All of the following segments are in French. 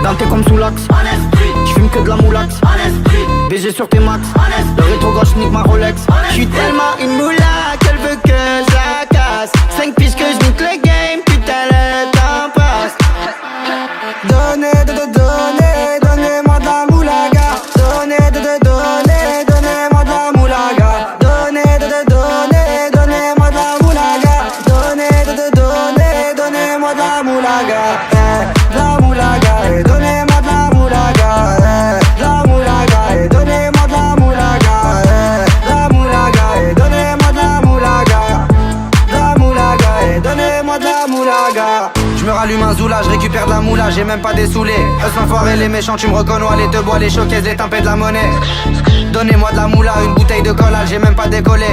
Dans t'es comme sous l'axe, j'fume que de la moulax, BG sur tes max, le rétro gauche nique ma Rolex. J'suis tellement une moula qu'elle veut que je la casse. 5 piges que je nique le game, putain le temps passe. Donnez-moi de la moulaga. Donnez-moi de la moulaga. Donnez-moi de la moulaga. Donnez-moi de la moulaga. La moulaga, donnez-moi de la moulaga. La moulaga, donnez-moi de la moulaga. La moulaga, donnez-moi de la moulaga. La moulaga, donnez-moi de la moulaga. Je me rallume un zoula, je récupère de la moula, j'ai même pas des saoulés. Eux sans foirer les méchants, tu me reconnais, les te bois, les showcases, les tempêtes de la monnaie. Donnez-moi de la moula, une bouteille de collal, j'ai même pas décollé.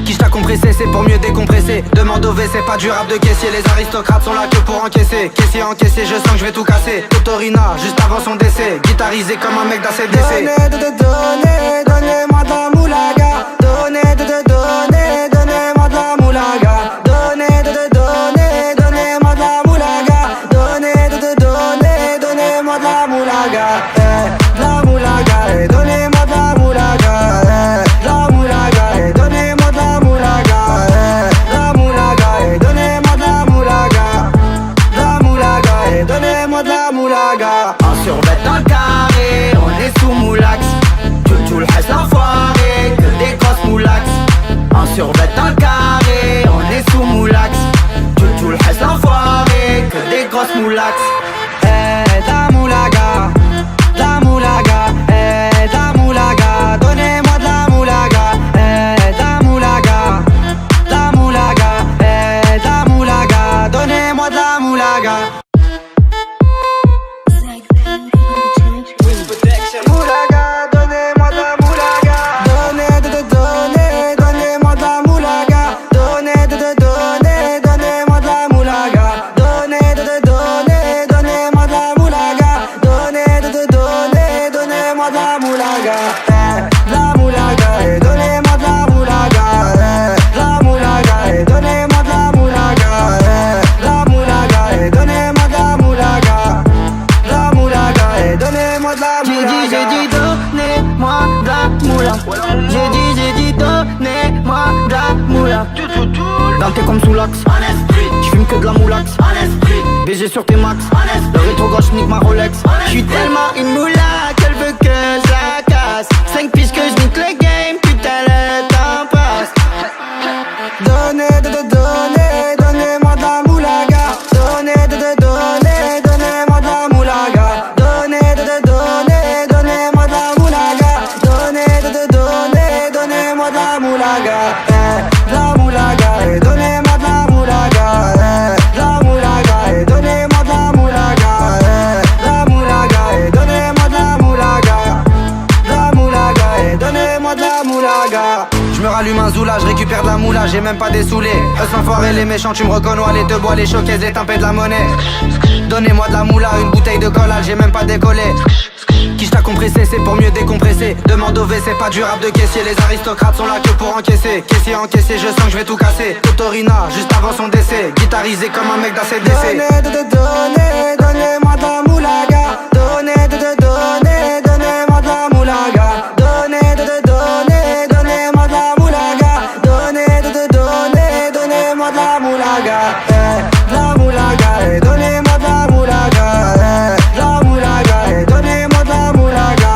Qui t'a compressé, c'est pour mieux décompresser. Demande au V, c'est pas du rap de caissier. Les aristocrates sont là que pour encaisser. Caissier encaissé, je sens que je vais tout casser. Totorina, juste avant son décès. Guitarisé comme un mec d'ACDC. Donnez-moi de la moulaga. Donnez-moi de la moulaga. Donnez-moi de la moulaga. Donnez-moi de la moulaga. La moulaga, donnez-moi de la moulaga. La moulaga, donnez-moi de la moulaga. La moulaga, donnez-moi de la moulaga. La moulaga, donnez-moi de la moulaga. En survêt dans le carré, on est sous moulax. Tout le reste l'enfoiré, que des grosses moulax. En survêt dans le carré, on est sous moulax. Tout le reste l'enfoiré, que des grosses moulax. La moulaga, la moulaga, la moulaga, donnez-moi de la moulaga, la moulaga, la moulaga, la moulaga, donnez-moi de la moulaga. Moulaga, donnez-moi de la moulaga. Donnez-moi de la moulaga. Donnez-moi de la moulaga. Donnez-moi de la moulaga. Donnez-moi de la moulaga. La moulaga, donnez-moi de la moulaga. La moulaga, donnez-moi de la moulaga. La moulaga, donnez-moi de la moulaga. La moulaga, donnez-moi de la moulaga. J'ai dit donnez-moi de la moula. J'ai dit donnez-moi de la moula. Dans t'es comme sous l'axe, j'fume que de la moulax, BG sur tes max, le rétro gauche nique ma Rolex. J'suis tellement une moula qu'elle veut que je la casse. 5 piges que je nique le game, putain le temps passe. Donnez-moi de la moulaga. Donnez-moi de la moulaga. Donnez-moi de la moulaga. Donnez-moi de la moulaga. La moulaga, donnez-moi de la moulaga. La moulaga, donnez-moi de la moulaga. La moulaga, donnez-moi de la moulaga. La moulaga, donnez-moi de la moulaga. Je me rallume un zoula, je récupère de la moula, j'ai même pas des saoulés. Eux sans foirer les méchants, tu me reconnais, les te bois, les showcases, les tempêtes de la monnaie. Donnez-moi de la moula, une bouteille de collal, j'ai même pas décollé. Qui t'a compressé, c'est pour mieux décompresser. Demande au V, c'est pas du rap de caissier. Les aristocrates sont là que pour encaisser. Caissier encaissé, je sens que je vais tout casser. Totorina, juste avant son décès. Guitarisé comme un mec d'ACDC. Donnez-moi de la moulaga. Donnez-moi de la moulaga. Donnez-moi de la moulaga. Donnez-moi de la moulaga. La moulaga, donnez-moi de la moulaga. La moulaga, donnez-moi de la moulaga.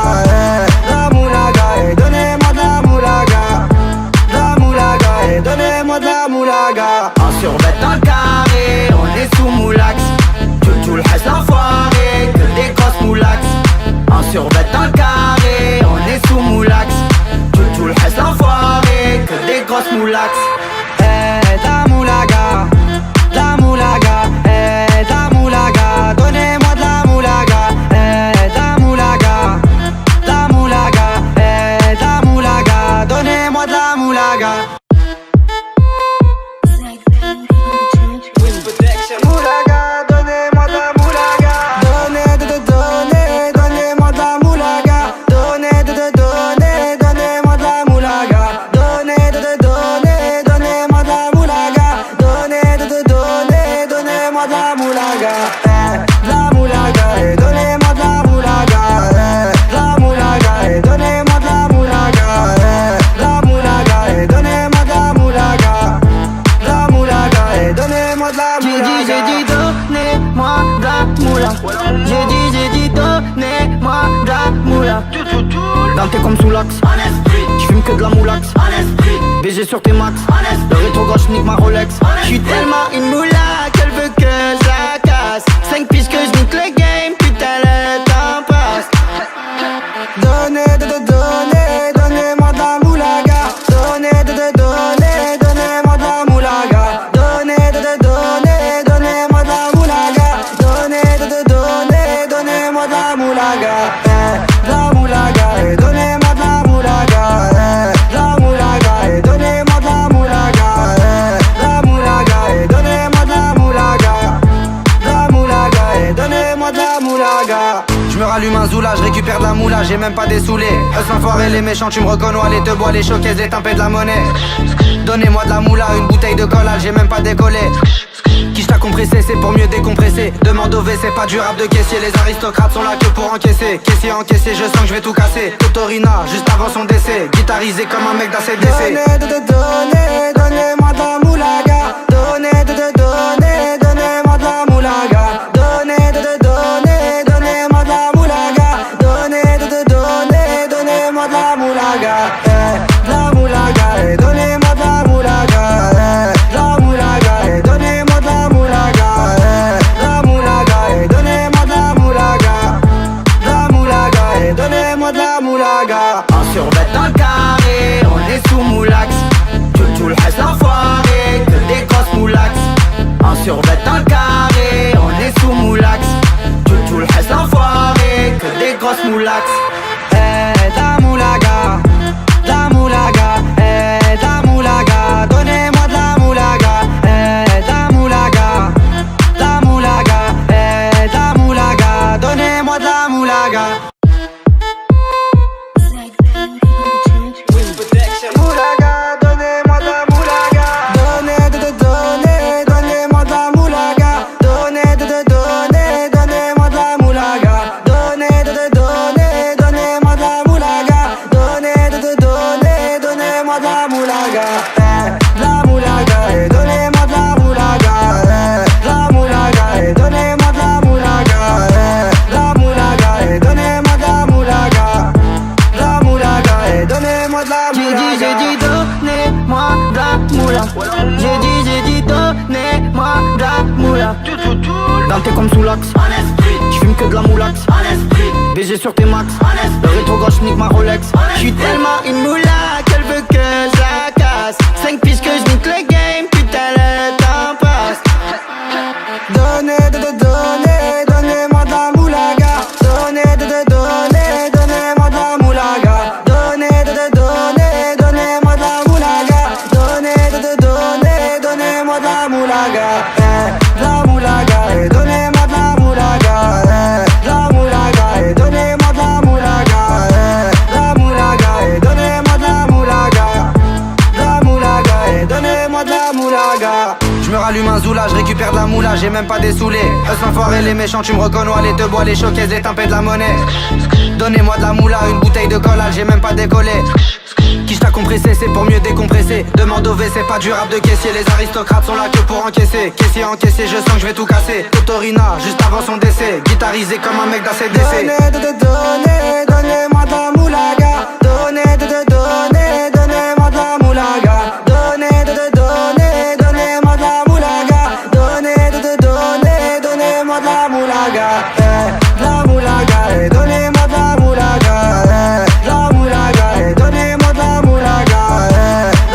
La moulaga, donnez-moi de la moulaga. La moulaga, donnez-moi de la moulaga. En survêt dans le carré, on est sous moulax. Tout le reste l'enfoiré. sous l'axe. J'fume que de la moulax. BG sur tes max. Le rétro gauche nique ma Rolex. J'suis tellement une moula qu'elle veut que je la casse. 5 piges que je nique le game, putain le temps passe. Donnez-moi de la moulaga. Donnez-moi de la moulaga. Donnez-moi de la moulaga. Donnez-moi de la moulaga. De la moulaga. Et donnez-moi de la moulaga. De la moulaga. Et donnez-moi de la moulaga. De la moulaga. Et donnez-moi de la moulaga. De la moulaga. Et donnez-moi de la moulaga. Je me rallume un zoula, je récupère de la moula, j'ai même pas des saoulés. Eux enfoirés, les méchants, tu me reconnais, les te bois, les showcases, les tempêtes de la monnaie. Donnez-moi de la moula, une bouteille de collage, j'ai même pas décollé. Qui t'a compressé, c'est pour mieux décompresser. Demande au V, c'est pas du rap de caissier. Les aristocrates sont là que pour encaisser. Caissier encaissé, je sens que je vais tout casser. Totorina, juste avant son décès. Guitarisé comme un mec d'ACDC. Donnez-moi de la moulaga. Donnez-moi de la moulaga. Donnez-moi de la moulaga. Donnez-moi de la moulaga. De la moulaga. Et donnez-moi de la moulaga. De la moulaga. Et donnez-moi de la moulaga. De la moulaga. Et donnez-moi de la moulaga. De la moulaga. Et donnez-moi de la moulaga. En survêt dans le carré, on est sous moulax. Tout le reste l'enfoiré, que des grosses moulax. En survêt dans le carré, on est sous moulax. Tout le reste l'enfoiré, que des grosses moulax. La moulaga, la moulaga, la moulaga, donnez-moi de la moulaga, la moulaga, la moulaga, la moulaga, donnez-moi de la moulaga. Moulaga, donnez-moi de la moulaga. Donnez-moi de la moulaga. Donnez-moi de la moulaga. Donnez-moi de la moulaga. Donnez-moi de la moulaga. La moulaga, et donnez-moi de la moulaga. La moulaga, et donnez-moi de la moulaga. La moulaga, et donnez-moi de la moulaga. La moulaga, et donnez-moi de la moulaga. J'ai dit donnez-moi de la moula. J'ai dit donnez-moi de la moula. Dans tes comme sous l'axe. J'fume que de la moulax. BG sur tes max. Le rétro gauche nique ma Rolex. J'suis tellement une moula qu'elle veut que je la casse. 5 piges que je nique le game, putain le temps passe. Donnez-moi de la moulaga. Donnez-moi de la moulaga. Donnez-moi de la moulaga. Donnez-moi de la moulaga. La moulaga, et donnez-moi de la moulaga. La moulaga, et donnez-moi de la moulaga. La moulaga, et donnez-moi de la moulaga. La moulaga, et donnez-moi de la moulaga. Je me rallume un zoula, je récupère de la moula, j'ai même pas des saoulés. Eux enfoirés, les méchants, tu me reconnais, les te bois, les showcases, les tempêtes de la monnaie. Donnez-moi de la moula, une bouteille de collage, j'ai même pas décollé. Qui t'a compressé, c'est pour mieux décompresser. Demande au V, c'est pas du rap de caissier. Les aristocrates sont là que pour encaisser. Caissier encaissé, je sens que je vais tout casser. Totorina, juste avant son décès. Guitarisé comme un mec d'ACDC. Donnez-moi de la moulaga. Donnez-moi de la moulaga. Donnez-moi de la moulaga. Donnez-moi de la moulaga. La moulaga, et donnez-moi de la moulaga. La moulaga, et donnez-moi de la moulaga.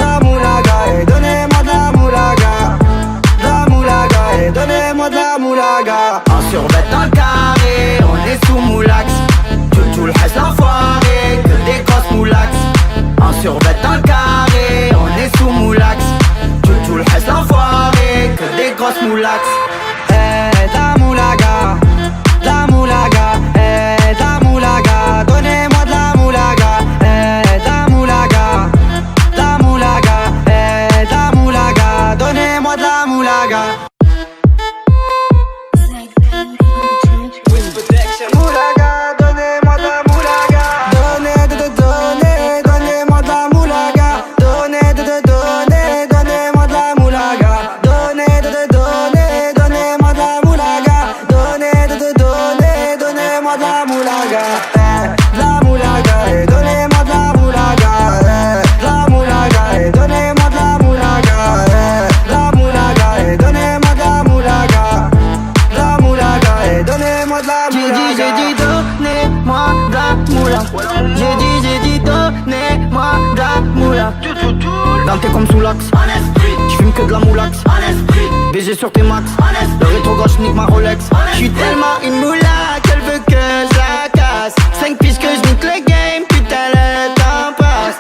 La moulaga, et donnez-moi de la moulaga. La moulaga, et donnez-moi de la moulaga. En survêt dans le carré, on est sous moulax. Tout le reste l'enfoiré, que des grosses J'fume que de la moulax. BG sur tes max. Le rétro gauche nique ma Rolex. J'suis tellement une moula qu'elle veut que je la casse. 5 piges que je nique le game, putain le temps passe.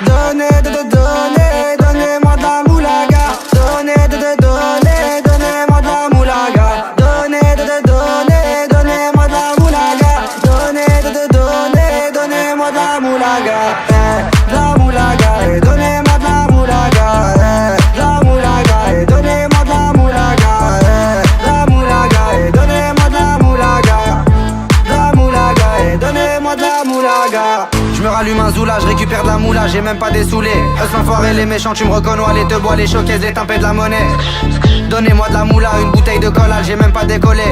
Donnez-moi de la moulaga. Donnez-moi de la moulaga. Donnez-moi de la moulaga. Donnez-moi de la moulaga. De la moulaga. Donnez-moi de la moulaga. La moulaga. Donnez-moi de la moulaga. La moulaga. Donnez-moi de la moulaga. La moulaga. Donnez-moi de la moulaga. Je me rallume un zoula, je récupère de la moula, j'ai même pas des saoulés. Eux l'enfoiré, les méchants, tu me reconnais, les te bois, les showcases, les tempêtes de la monnaie. Donnez-moi de la moula, une bouteille de collal, j'ai même pas décollé.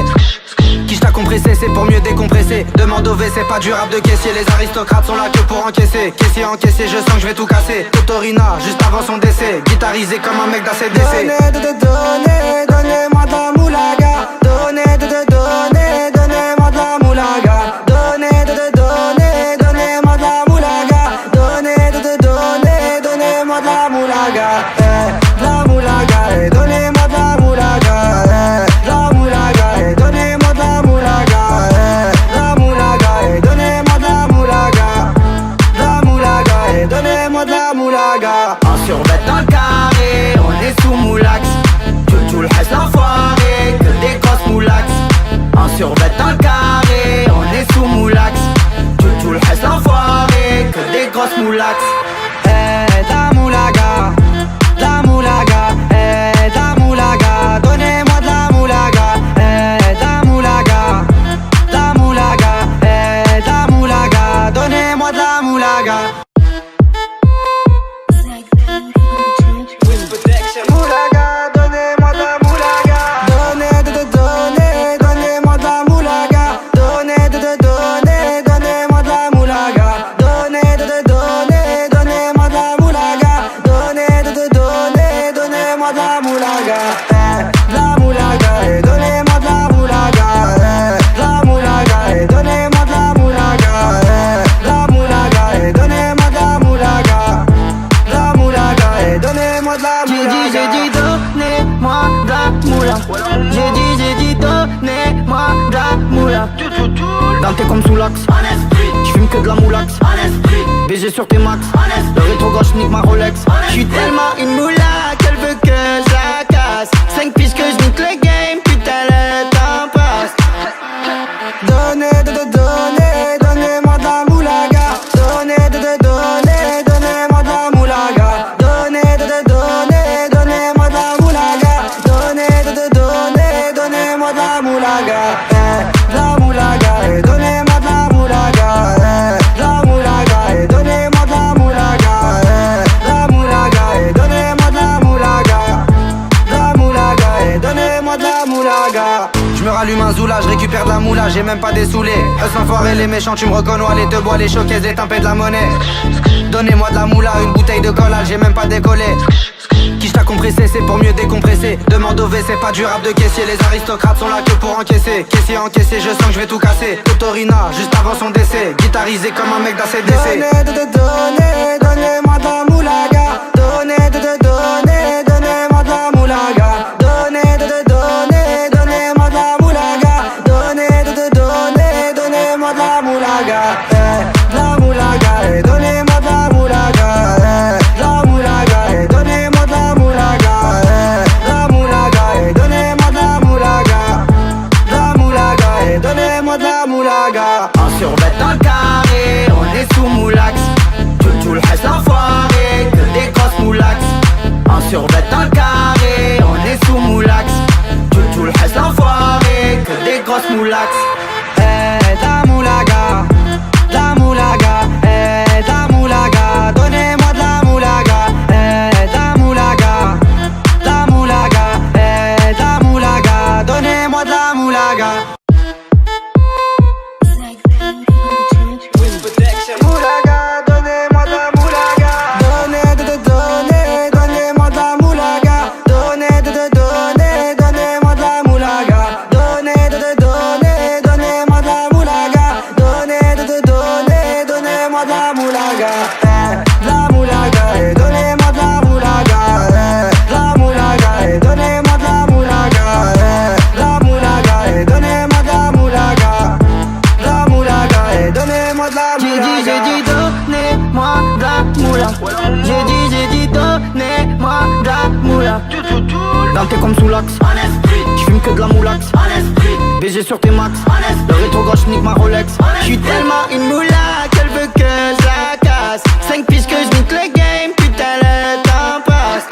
Qui t'a compressé, c'est pour mieux décompresser. Demande au V, c'est pas du rap de caissier. Les aristocrates sont là que pour encaisser. Caissier encaissé, je sens que je vais tout casser. Totorina, juste avant son décès. Guitarisé comme un mec d'ACDC. Donnez-moi de la moulaga. Donnez-moi de la moulaga. Donnez-moi de la moulaga. Donnez-moi de la moulaga. La moulaga. Donnez-moi de la moulaga. La moulaga. Donnez-moi de la moulaga. La moulaga. Donnez-moi de la moulaga. La moulaga. Donnez-moi de la moulaga. En survêt dans le carré, on est sous moulax. Tout le reste l'enfoiré, que des grosses moulax. En survêt dans le carré, on est sous moulax. Tout le reste l'enfoiré, que des grosses moulax. La moulaga, la moulaga, la moulaga, donnez-moi de la moulaga, la moulaga, la moulaga, la moulaga, donnez-moi de la moulaga. Moulaga, donnez-moi de la moulaga. Donnez-moi de la moulaga. Donnez-moi de la moulaga. Donnez-moi de la moulaga. Donnez-moi de la moulaga. La moulaga, donnez-moi de la moulaga. La moulaga, donnez-moi de la moulaga. La moulaga, donnez-moi de la moulaga. La moulaga, donnez-moi de la moulaga. J'ai dit donnez-moi de la moula. J'ai dit donnez-moi de la moula. Dans tes comme sous l'axe. J'fume que de la moulax. BG sur tes max. Le rétro gauche nique ma Rolex. J'suis tellement une moula qu'elle veut que je la casse. 5 piges que je nique le game, putain le temps passe. Donnez-moi de la moulaga. Donnez-moi de la moulaga. Donnez-moi de la moulaga. Donnez-moi de la moulaga. La moulaga, donnez-moi de la moulaga. La moulaga, donnez-moi de la moulaga. La moulaga, donnez-moi de la moulaga. La moulaga, donnez-moi de la moulaga. Je me rallume un zoula, je récupère de la moula, j'ai même pas des saoulés. Eux l'enfoiré, les méchants, tu me reconnais, les te bois, les showcases, les tempêtes de la monnaie. Donnez-moi de la moula, une bouteille de collal, j'ai même pas décollé. Qui t'a compressé, c'est pour mieux décompresser. Demande au V, c'est pas du rap de caissier. Les aristocrates sont là que pour encaisser. Caissier encaissé, je sens que je vais tout casser. Totorina, juste avant son décès. Guitarisé comme un mec d'ACDC. Donnez-moi de la moulaga. Donnez-moi de la moulaga. Donnez-moi de la moulaga. Donnez-moi de la moulaga. La moulaga, donnez-moi de la moulaga. La moulaga, donnez-moi de la moulaga. La moulaga, donnez-moi de la moulaga. La moulaga, donnez-moi de la moulaga. En survêt dans le carré, on est sous moulax. Tout le reste l'enfoiré, que des grosses moulax. En survêt dans le carré, on est sous moulax. Tout le reste l'enfoiré, que des grosses moulax. La moulaga, la moulaga, la moulaga, donnez-moi de la moulaga, la moulaga, la moulaga, la moulaga, donnez-moi de la moulaga. Moulaga, donnez-moi de la moulaga. Donnez-moi de la moulaga. Donnez-moi de la moulaga. Donnez-moi de la moulaga. Donnez-moi de la moulaga. La moulaga, donnez-moi de la moulaga. donnez-moi de la moula. J'ai dit, donnez-moi de la moula. Dans tes comme sous l'axe, j'fume que de la moulax. BG sur tes max, le rétro gauche nique ma Rolex. J'suis tellement une moula qu'elle veut que je la casse. 5 piges que je nique le game, putain le temps passe.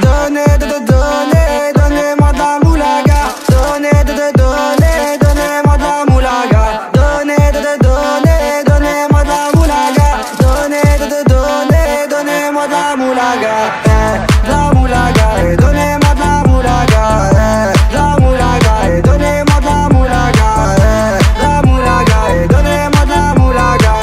Donnez-moi de la moulaga. Donnez-moi de la moulaga. Donnez-moi de la moulaga. Donnez-moi de la moulaga. De la moulaga. Et donnez-moi de la moulaga. De la moulaga. Et donnez-moi de la moulaga. De la moulaga. Et donnez-moi de la moulaga.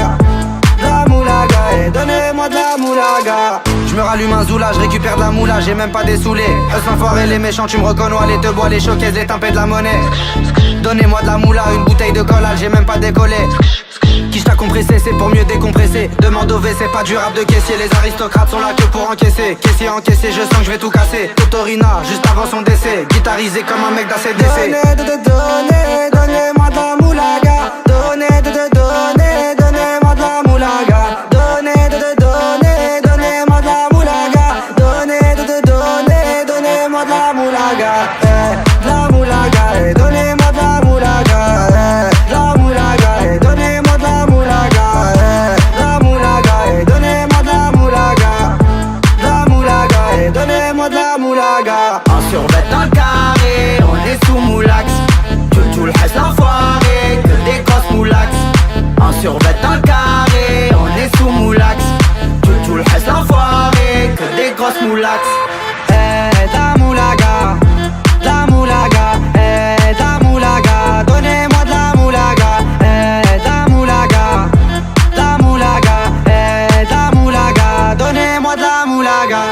De la moulaga. Et donnez-moi de la moulaga. Je me rallume un zoula, je récupère de la moula, j'ai même pas des saoulés. Eux l'enfoiré, les méchants, tu me reconnais, les te bois, les showcases, les tempêtes de la monnaie. Donnez-moi de la moula, une bouteille de collage, j'ai même pas décollé. Qui t'a compressé, c'est pour mieux décompresser. Demande au V, c'est pas du rap de caissier. Les aristocrates sont là que pour encaisser. Caissier encaissé, je sens que je vais tout casser. Totorina, juste avant son décès. Guitarisé comme un mec d'ACDC. Donnez-moi de la moulaga. Donnez-moi de la moulaga. Donnez-moi de la moulaga. Donnez-moi de la moulaga. De la moulaga. Et donnez-moi de la moulaga. De la moulaga. Et donnez-moi de la moulaga. De la moulaga. Et donnez-moi de la moulaga. De la moulaga. Et donnez-moi de la moulaga. En survêt dans le carré, on est sous moulax. Tout le reste l'enfoiré, que des grosses moulax. En survêt dans le carré, on est sous moulax. Tout le reste l'enfoiré, que des grosses moulax. La moulaga, la moulaga, la moulaga, donnez-moi de la moulaga, la moulaga, la moulaga, la moulaga, donnez-moi de la moulaga.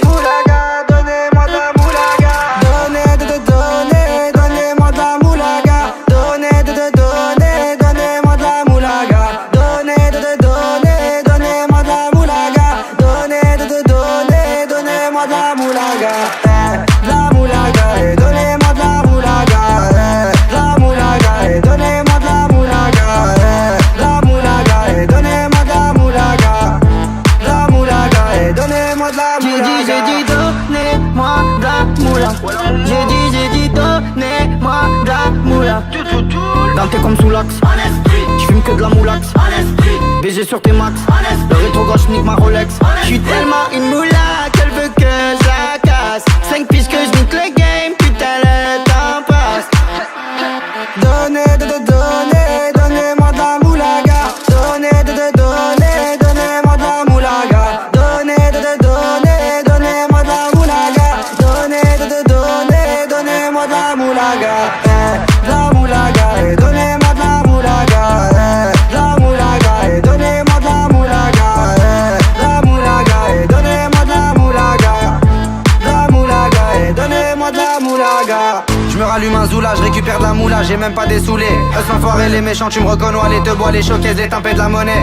Moulaga, donnez-moi de la moulaga. Donnez-moi de la moulaga. Donnez-moi de la moulaga. Donnez-moi de la moulaga. Donnez-moi de la moulaga. La moulaga, et donnez-moi de la moulaga. La moulaga, et donnez-moi de la moulaga. La moulaga, et donnez-moi de la moulaga. La moulaga, et donnez-moi de la moulaga. J'ai dit, donnez-moi de la moula. J'ai dit, donnez-moi de la moula. Dans tes comme sous l'axe, j'fume que de la moulax. BG sur tes max, le rétro gauche nique ma Rolex. J'suis tellement une moula qu'elle veut que je la casse. 5 piges que je nique le game, putain le temps passe. Donnez-moi de la moulaga. Donnez-moi de la moulaga. Donnez-moi de la moulaga. Donnez-moi de la moulaga. La moulaga, et donnez-moi de la moulaga. La moulaga, et donnez-moi de la moulaga. La moulaga, et donnez-moi de la moulaga. La moulaga, et donnez-moi de la moulaga. Je me rallume un zoula, je récupère de la moula, j'ai même pas des saoulés. Eux l'enfoiré, les méchants, tu me reconnais, les te bois, les showcases, les tempêtes de la monnaie.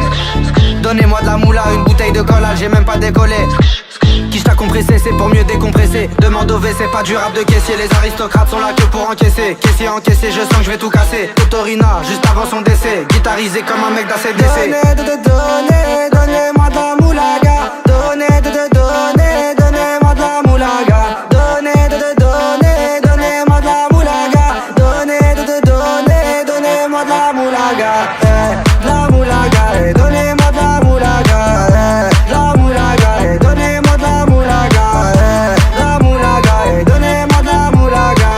Donnez-moi de la moula, une bouteille de collage, j'ai même pas décollé. Qui t'a compressé, c'est pour mieux décompresser. Demande au V, c'est pas du rap de caissier. Les aristocrates sont là que pour encaisser. Caissier encaissé, je sens que je vais tout casser. Totorina, juste avant son décès. Guitarisé comme un mec d'ACDC. Donnez-moi de la moulaga. Donnez-moi de la moulaga. Donnez-moi de la moulaga. Donnez-moi de la moulaga. La moulaga, et donnez-moi de la moulaga. La moulaga, et donnez-moi de la moulaga. La moulaga, et donnez-moi de la moulaga.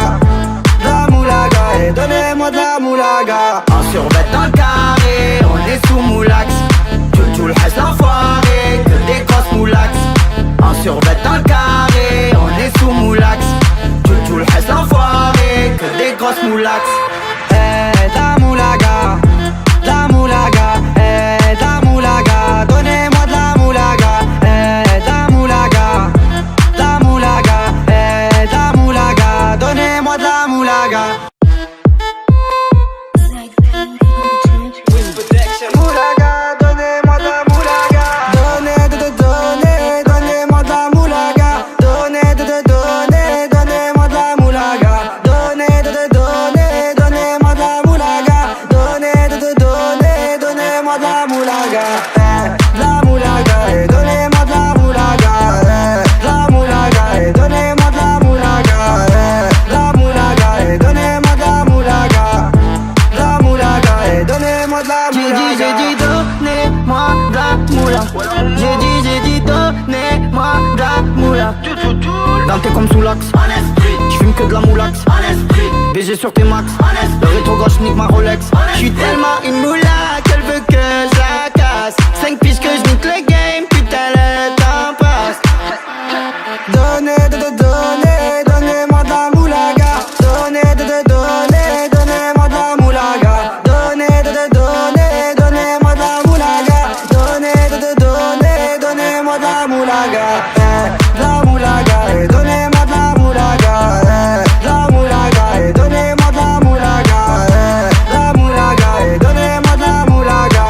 La moulaga, et donnez-moi de la moulaga. En survêt dans le carré, on est sous moulax. Tout le reste l'enfoiré, que des grosses moulax. En survêt dans le carré, on est sous moulax. Tout le reste l'enfoiré, que des grosses moulax. La moulaga, la moulaga, la moulaga, donnez-moi de la moulaga, la moulaga, la moulaga, la moulaga, donnez-moi de la moulaga. Moulaga, donnez-moi de la moulaga. Donnez-moi de la moulaga. Donnez-moi de la moulaga. Donnez-moi de la moulaga. comme sous l'axe. J'fume que de la moulax. BG sur tes max. Le rétro gauche nique ma Rolex. J'suis tellement une moula qu'elle veut que je la casse. 5 piges que je nique le game, putain le temps passe. Donnez-moi de la moulaga. Donnez-moi de la moulaga. Donnez-moi de la moulaga. Donnez-moi de la moulaga. De la moulaga, donnez-moi de la moulaga. De la moulaga, donnez-moi de la moulaga. La moulaga, donnez-moi de la moulaga.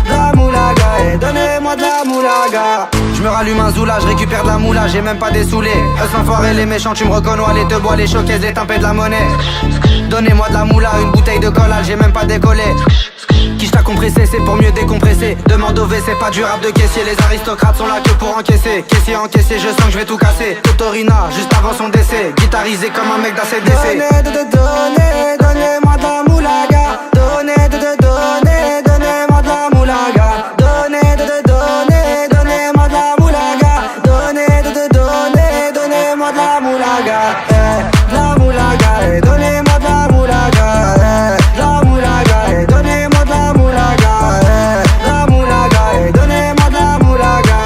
La moulaga, donnez-moi de la moulaga. Je me rallume un zoula, je récupère de la moula, j'ai même pas des saoulés. Eux l'enfoiré, les méchants, tu me reconnais, les te bois, les showcases, les tempêtes de la monnaie. Donnez-moi de la moula, une bouteille de collal, j'ai même pas décollé. Qui t'a compressé, c'est pour mieux décompresser. Demande au V, c'est pas du rap de caissier. Les aristocrates sont là que pour encaisser. Caissier encaissé, je sens que je vais tout casser. Totorina, juste avant son décès. Guitarisé comme un mec d'ACDC. Donnez-moi de la moulaga. Donnez-moi de la moulaga. Donnez-moi de la moulaga. Donnez-moi de la moulaga. De la moulaga, donnez-moi de la moulaga. De la moulaga, donnez-moi de la moulaga. La moulaga, donnez-moi de la moulaga.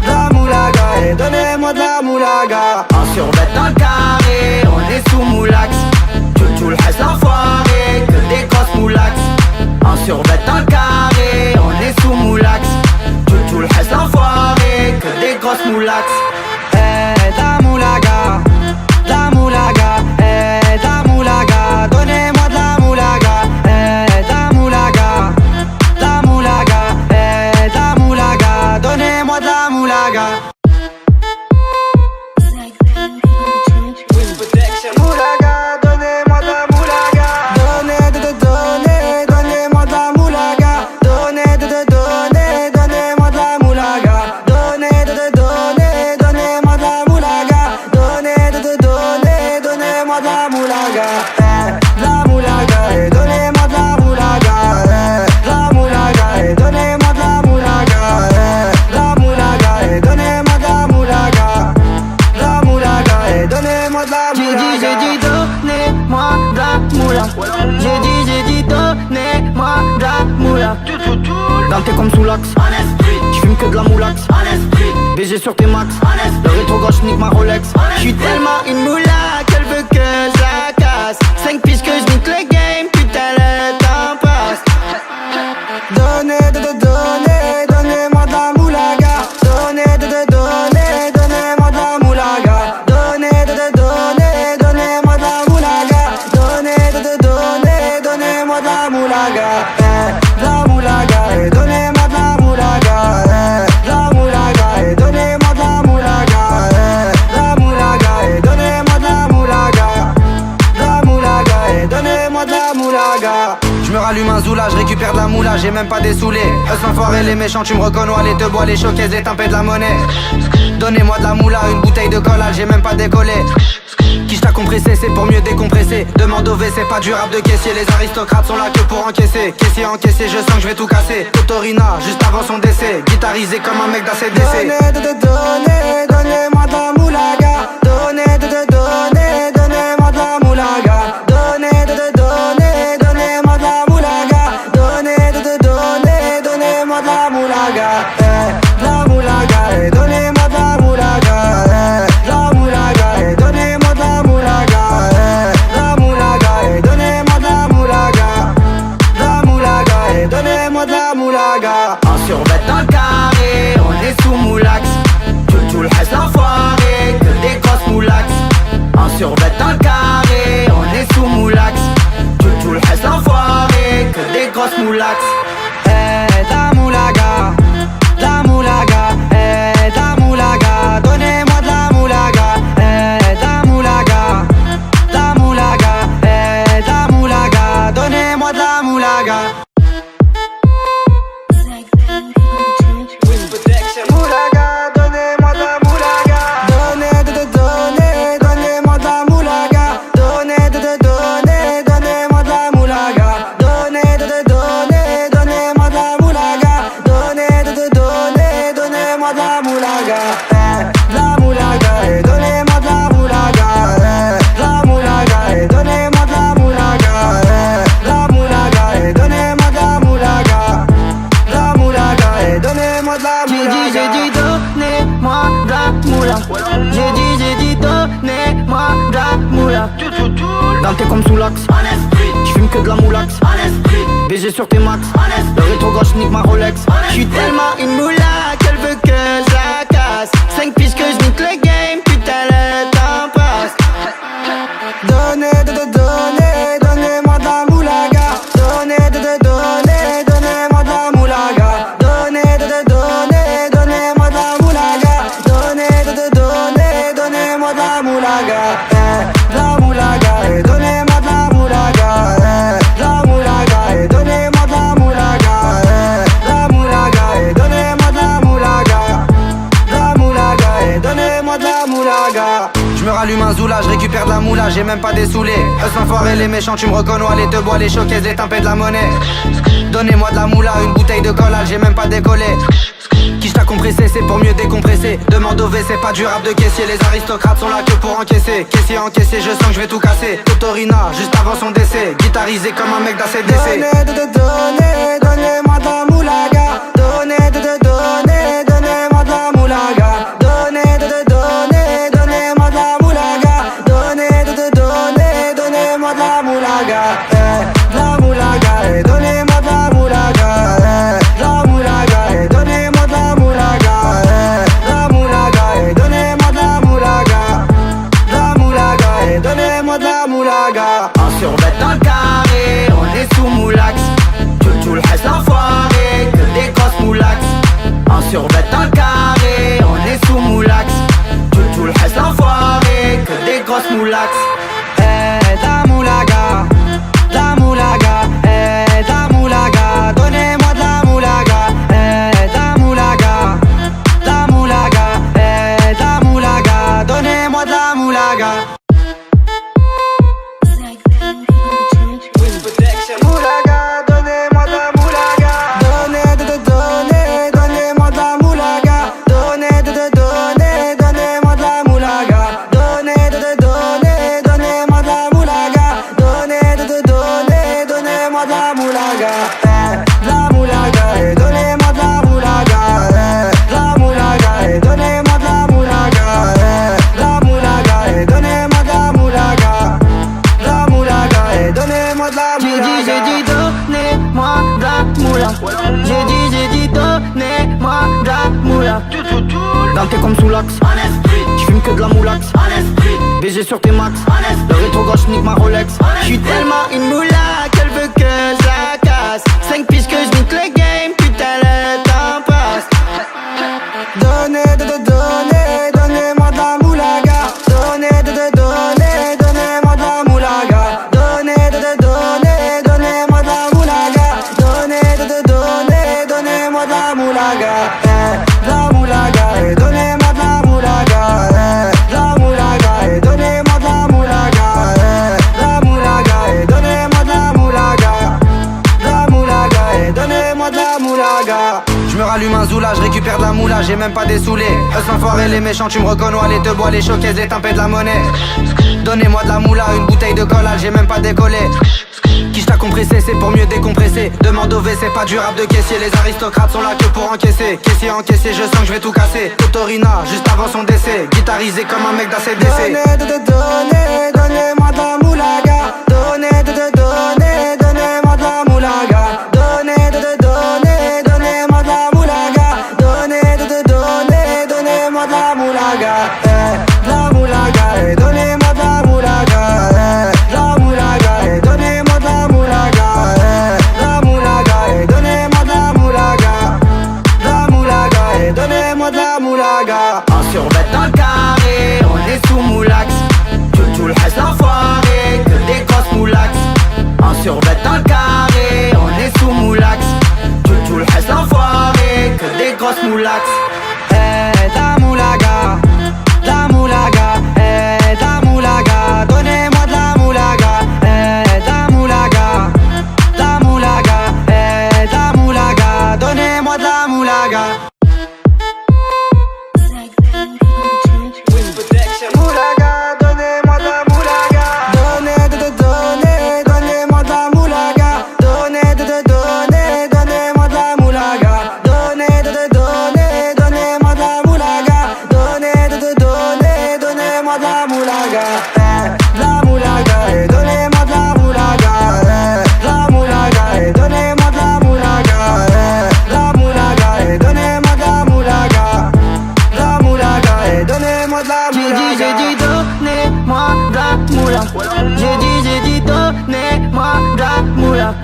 La moulaga, donnez-moi de la moulaga. En survêt dans le carré, on est sous moulax. Tu le reste l'enfoiré, que des grosses moulax. En survêt dans le carré, on est sous moulax. Tu le reste l'enfoiré, que des grosses moulax. La moulaga, la moulaga, la moulaga, donnez-moi de la moulaga, la moulaga, la moulaga, la moulaga, donnez-moi de la moulaga. Moulaga, donnez-moi de la moulaga. Donnez-moi de la moulaga. Donnez-moi de la moulaga. Donnez-moi de la moulaga. Donnez-moi de la moulaga. La moulaga, donnez-moi de la moulaga. La moulaga, donnez-moi de la moulaga. La moulaga, donnez-moi de la moulaga. La moulaga, donnez-moi de la moulaga. J'ai dit donnez-moi de la moula. J'ai dit donnez-moi de la moula. Dans tes comme sous l'axe. J'fume que de la moulax. BG sur tes max. Le rétro gauche nique ma Rolex. J'suis tellement une moula qu'elle veut que je la casse. 5 piges que je nique le game, putain le temps passe. Donnez-moi de la moulaga. Donnez-moi de la moulaga. Donnez-moi de la moulaga. Donnez-moi de la moulaga. La moulaga, donnez-moi de la moulaga. La moulaga, donnez-moi de la moulaga. La moulaga, donnez-moi de la moulaga. La moulaga, donnez-moi de la moulaga. Je me rallume un zoula, je récupère de la moula, j'ai même pas des saoulés. Eux l'enfoiré, les méchants, tu me reconnais, les te bois, les showcases, les tempêtes de la monnaie. Donnez-moi de la moula, une bouteille de collal, j'ai même pas décollé. Qui t'a compressé, c'est pour mieux décompresser. Demande au V, c'est pas du rap de caissier. Les aristocrates sont là que pour encaisser. Caissier encaissé, je sens que je vais tout casser. Totorina, juste avant son décès. Guitarisé comme un mec d'ACDC. Donnez-moi de la moulaga. Donnez-moi de la moulaga. Donnez-moi de la moulaga. Donnez-moi de la moulaga. La moulaga, donnez-moi de la moulaga. La moulaga, donnez-moi de la moulaga. La moulaga, donnez-moi de la moulaga. La moulaga, donnez-moi de la moulaga. En survêt dans le carré, on est sous moulax. Tu le reste l'enfoiré, que des grosses moulax. En survêt dans le carré, on est sous moulax. Tu le reste l'enfoiré, que des grosses moulax. La moulaga, la moulaga, la moulaga, donnez-moi de la moulaga, la moulaga, la moulaga, la moulaga, donnez-moi de la moulaga. Moulaga, donnez-moi de la moulaga. Donnez-moi de la moulaga. Donnez-moi de la moulaga. Donnez-moi de la moulaga. Donnez-moi de la moulaga. La moulaga, donnez-moi de la que de la moulax. BG sur tes max. Le rétro gauche nique ma Rolex. J'suis tellement une moula qu'elle veut que je la casse. 5 piges que je nique le game, putain le temps passe. Donnez-moi de la moulaga. Donnez-moi de la moulaga. Donnez-moi de la moulaga. Donnez-moi de la moulaga. De la moulaga et donnez-moi de la moulaga. De la moulaga et donnez-moi de la moulaga. De la moulaga et donnez-moi de la moulaga. De la moulaga et donnez-moi de la moulaga. Je me rallume un zoula, je récupère de la moula, j'ai même pas des saoulés. Eux enfoirés les méchants, tu me reconnais, les te bois, les showcases, les tempêtes de la monnaie. Donnez-moi de la moula, une bouteille de collage, j'ai même pas décollé. Qui t'a compressé, c'est pour mieux décompresser. Demande au V, c'est pas du rap de caissier. Les aristocrates sont là que pour encaisser. Caissier encaissé, je sens que je vais tout casser. Totorina, juste avant son décès. Guitarisé comme un mec d'ACDC. Donnez-moi de la moulaga. Donnez-moi de la moulaga. Donnez-moi de la moulaga. Donnez-moi de la moulaga. De la moulaga et donnez-moi de la moulaga. De la moulaga et donnez-moi de la moulaga. De la moulaga et donnez-moi de la moulaga. De la moulaga et donnez-moi de la moulaga. En survêt dans le carré, on est sous moulax. Tout le reste l'enfoiré, que des grosses moulax. En survêt dans le carré, on est sous moulax. Tout le reste l'enfoiré, que des grosses moulax. La moulaga, la moulaga, la moulaga, donnez-moi de la moulaga, la moulaga, la moulaga, la moulaga, donnez-moi de la moulaga. Moulaga, donnez-moi de la moulaga. Donnez-moi de la moulaga. Donnez-moi de la moulaga. Donnez-moi de la moulaga. Donnez-moi de la moulaga. La moulaga et donnez-moi de la moulaga. La moulaga et donnez-moi de la moulaga. La moulaga et donnez-moi de la moulaga. La moulaga et donnez-moi de la moulaga. J'ai dit donnez-moi de la moula. J'ai dit donnez-moi de la moula. Dans tes comme sous l'axe. J'fume que de la moulax. BG sur tes max. Le rétro gauche nique ma Rolex. J'suis tellement une moula qu'elle veut que je la casse. 5 piges que je nique le game, putain le temps passe. Donnez-moi de la moulaga. Donnez-moi de la moulaga. Donnez-moi de la moulaga. Donnez-moi de la moulaga. La moulaga et donnez-moi de la moulaga. La moulaga et donnez-moi de la moulaga. La moulaga et donnez-moi de la moulaga. La moulaga et donnez-moi de la moulaga. Je me rallume un zoula, je récupère de la moula, j'ai même pas des saoulés. Eux enfoirés les méchants, tu me reconnais, les te bois, les showcases, les tempêtes de la monnaie. Donnez-moi de la moula, une bouteille de collage, j'ai même pas décollé. Qui t'a compressé, c'est pour mieux décompresser. Demande au V, c'est pas du rap de caissier. Les aristocrates sont là que pour encaisser. Caissier encaissé, je sens que je vais tout casser. Totorina, juste avant son décès. Guitarisé comme un mec d'ACDC. Donnez-moi de la moulaga. Donnez-moi de la moulaga. Donnez-moi de la moulaga. Donnez-moi de la moulaga. La moulaga et donnez-moi de la moulaga. La moulaga et donnez-moi de la moulaga. La moulaga et donnez-moi de la moulaga. La moulaga et donnez-moi de la moulaga. En survêt dans le carré, on est sous moulax. Tout le reste l'enfoiré, que des grosses moulax. En survêt dans le carré, on est sous moulax. Tout le reste l'enfoiré, que des grosses moulax. La moulaga, la moulaga, la moulaga, donnez-moi de la moulaga, la moulaga, la moulaga, la moulaga, donnez-moi de la moulaga. Moulaga, donnez-moi de la moulaga. Donnez-moi de la moulaga. Donnez-moi de la moulaga. moula.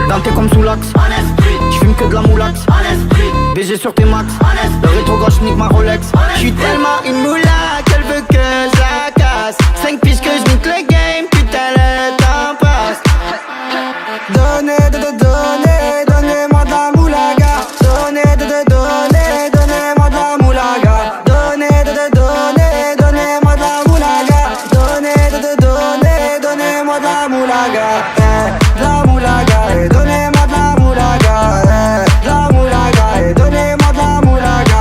Dans comme sous l'axe. J'fume que de la moulax. BG sur tes max. Le rétro gauche nique ma Rolex. J'suis tellement une moula qu'elle veut que je la casse. 5 piges que je nique le game, putain le temps passe. Donnez-moi de la moulaga. Donnez-moi de la moulaga. Donnez-moi de la moulaga. Donnez-moi de la moulaga. De la moulaga. Donnez-moi de la moulaga. De la moulaga. Donnez-moi de la moulaga.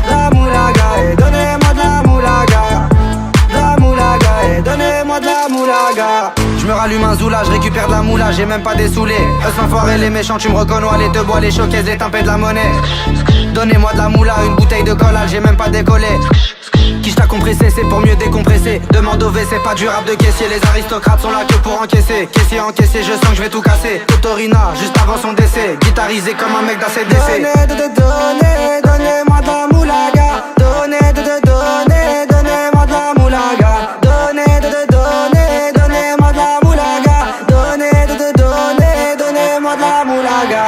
La moulaga. Donnez-moi de la moulaga. La moulaga. Donnez-moi de la moulaga. Je me rallume un zoula, je récupère de la moula, j'ai même pas dessoulé. Eux sans foirer les méchants, tu me reconnais, les deux bois, les showcases, les tempêtes de la monnaie. Donnez-moi de la moula, une bouteille de collal, j'ai même pas décollé. Qui t'a compressé, c'est pour mieux décompresser. Demande au c'est pas du rap de caissier. Les aristocrates sont là que pour encaisser. Caissier encaissé, je sens que je vais tout casser. Totorina, juste avant son décès. Guitarisé comme un mec d'ACDC. Donnez-moi de la moulaga. Donnez-moi de la moulaga. Donnez-moi de la moulaga. Donnez-moi de la moulaga.